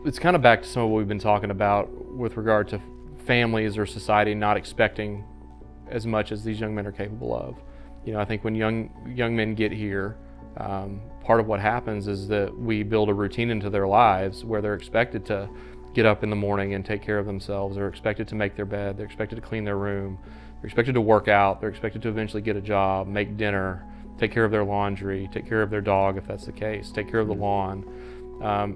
it's kind of back to some of what we've been talking about with regard to families or society not expecting as much as these young men are capable of. I think when young men get here, part of what happens is that we build a routine into their lives where they're expected to get up in the morning and take care of themselves. They're expected to make their bed. They're expected to clean their room. They're expected to work out. They're expected to eventually get a job, make dinner, take care of their laundry, take care of their dog if that's the case, take care of the lawn.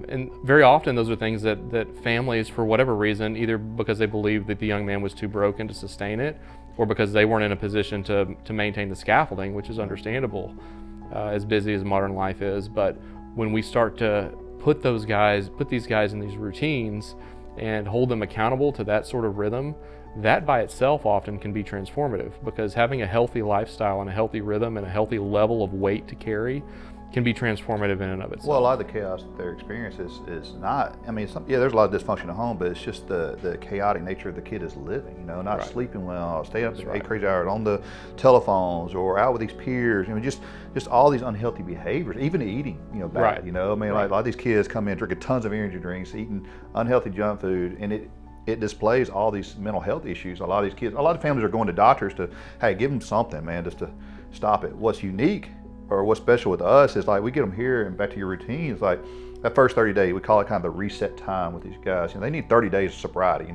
And very often those are things that families, for whatever reason, either because they believe that the young man was too broken to sustain it, or because they weren't in a position to maintain the scaffolding, which is understandable, as busy as modern life is. But when we start to put these guys in these routines and hold them accountable to that sort of rhythm, that by itself often can be transformative, because having a healthy lifestyle and a healthy rhythm and a healthy level of weight to carry can be transformative in and of itself. Well, a lot of the chaos that they're experiencing is not, there's a lot of dysfunction at home, but it's just the chaotic nature of the kid is living, not Right. sleeping well, staying up Right. 8 crazy hours on the telephones or out with these peers, just all these unhealthy behaviors, even eating, bad, Right. like a lot of these kids come in drinking tons of energy drinks, eating unhealthy junk food, and it displays all these mental health issues. A lot of these kids, a lot of families are going to doctors to, hey, give them something, man, just to stop it. What's unique or what's special with us is like we get them here and back to your routine. It's like that first 30 days, we call it kind of the reset time with these guys. They need 30 days of sobriety,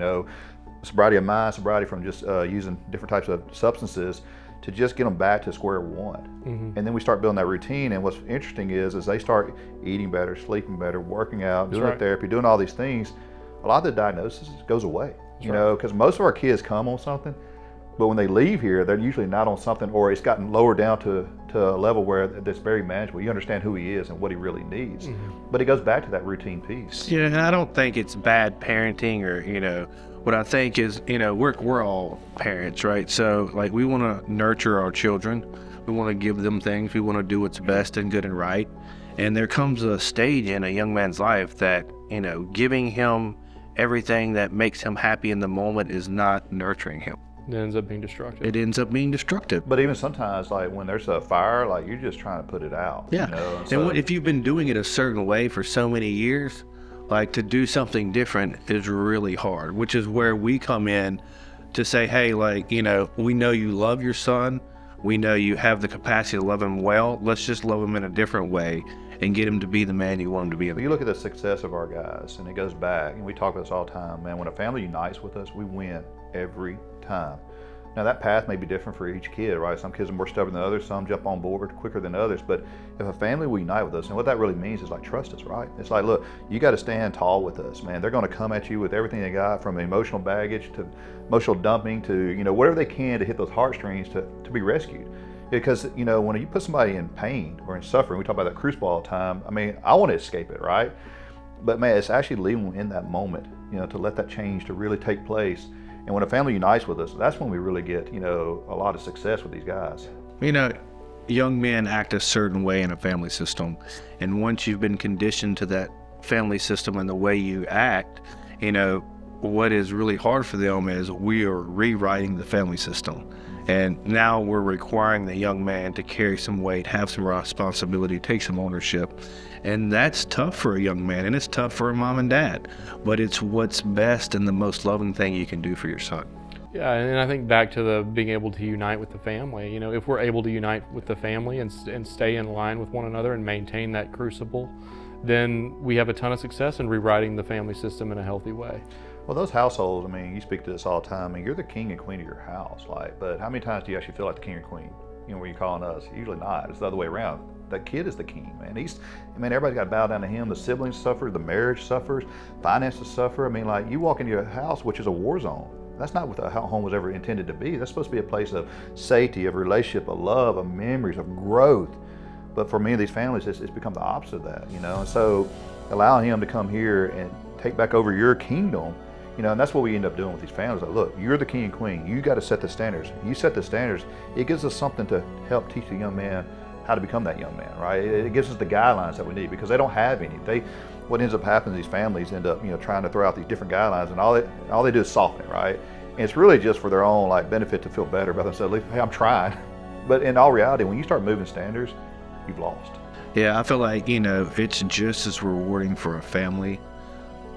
sobriety of mind, sobriety from just using different types of substances to just get them back to square one. Mm-hmm. And then we start building that routine. And what's interesting is they start eating better, sleeping better, working out, doing right. therapy, doing all these things. A lot of the diagnosis goes away, because most of our kids come on something, but when they leave here, they're usually not on something, or it's gotten lower down to a level where it's very manageable. You understand who he is and what he really needs. Mm-hmm. But it goes back to that routine piece. Yeah, and I don't think it's bad parenting or, what I think is, we're all parents, right? So like we want to nurture our children. We want to give them things. We want to do what's best and good and right. And there comes a stage in a young man's life that, giving him everything that makes him happy in the moment is not nurturing him. It ends up being destructive. It ends up being destructive. But even sometimes, like when there's a fire, like you're just trying to put it out. Yeah. So, If you've been doing it a certain way for so many years, like to do something different is really hard, which is where we come in to say, hey, we know you love your son. We know you have the capacity to love him well. Let's just love him in a different way and get him to be the man you want him to be. But you look at the success of our guys, and it goes back, and we talk about this all the time, man. When a family unites with us, we win every time. Now that path may be different for each kid, right? Some kids are more stubborn than others, some jump on board quicker than others, but if a family will unite with us, and what that really means is like trust us, right? It's like, look, you got to stand tall with us, man. They're going to come at you with everything they got, from emotional baggage to emotional dumping to, whatever they can to hit those heartstrings to be rescued. Because, when you put somebody in pain or in suffering, we talk about that crucible all the time. I want to escape it, right? But man, it's actually leaving them in that moment, to let that change to really take place. And when a family unites with us, that's when we really get, a lot of success with these guys. Young men act a certain way in a family system. And once you've been conditioned to that family system and the way you act, what is really hard for them is we are rewriting the family system. And now we're requiring the young man to carry some weight, have some responsibility, take some ownership. And that's tough for a young man, and it's tough for a mom and dad. But it's what's best and the most loving thing you can do for your son. Yeah, and I think back to the being able to unite with the family. If we're able to unite with the family and stay in line with one another and maintain that crucible, then we have a ton of success in rewriting the family system in a healthy way. Well, those households, you speak to this all the time. You're the king and queen of your house, but how many times do you actually feel like the king or queen? When you're calling us, usually not. It's the other way around. That kid is the king, man. Everybody's got to bow down to him. The siblings suffer, the marriage suffers, finances suffer. You walk into your house, which is a war zone. That's not what the home was ever intended to be. That's supposed to be a place of safety, of relationship, of love, of memories, of growth. But for many of these families, it's become the opposite of that, And so allowing him to come here and take back over your kingdom, and that's what we end up doing with these families. Like, look, you're the king and queen. You got to set the standards. You set the standards. It gives us something to help teach the young man how to become that young man, right? It gives us the guidelines that we need, because they don't have any. What ends up happening is these families end up, trying to throw out these different guidelines, and all they do is soften it, right? And it's really just for their own benefit to feel better about themselves. Hey, I'm trying. But in all reality, when you start moving standards, you've lost. Yeah, I feel like, it's just as rewarding for a family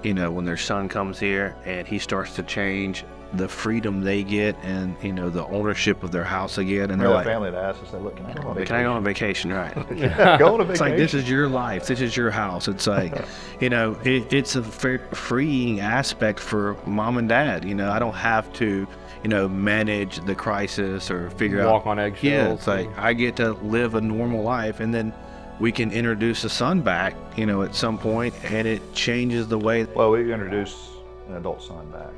you know, when their son comes here and he starts to change, the freedom they get and, you know, the ownership of their house again. And They're they're that like, family that asks us, look, can I go on vacation? can I go on vacation? Right. Yeah, go on a vacation. It's like, this is your life. This is your house. It's like, you know, it's a freeing aspect for mom and dad. You know, I don't have to, you know, manage the crisis or figure out. Walk on eggshells. Yeah, it's like I get to live a normal life, and then we can introduce the son back, you know, at some point, and it changes the way. Well, we introduced an adult son back.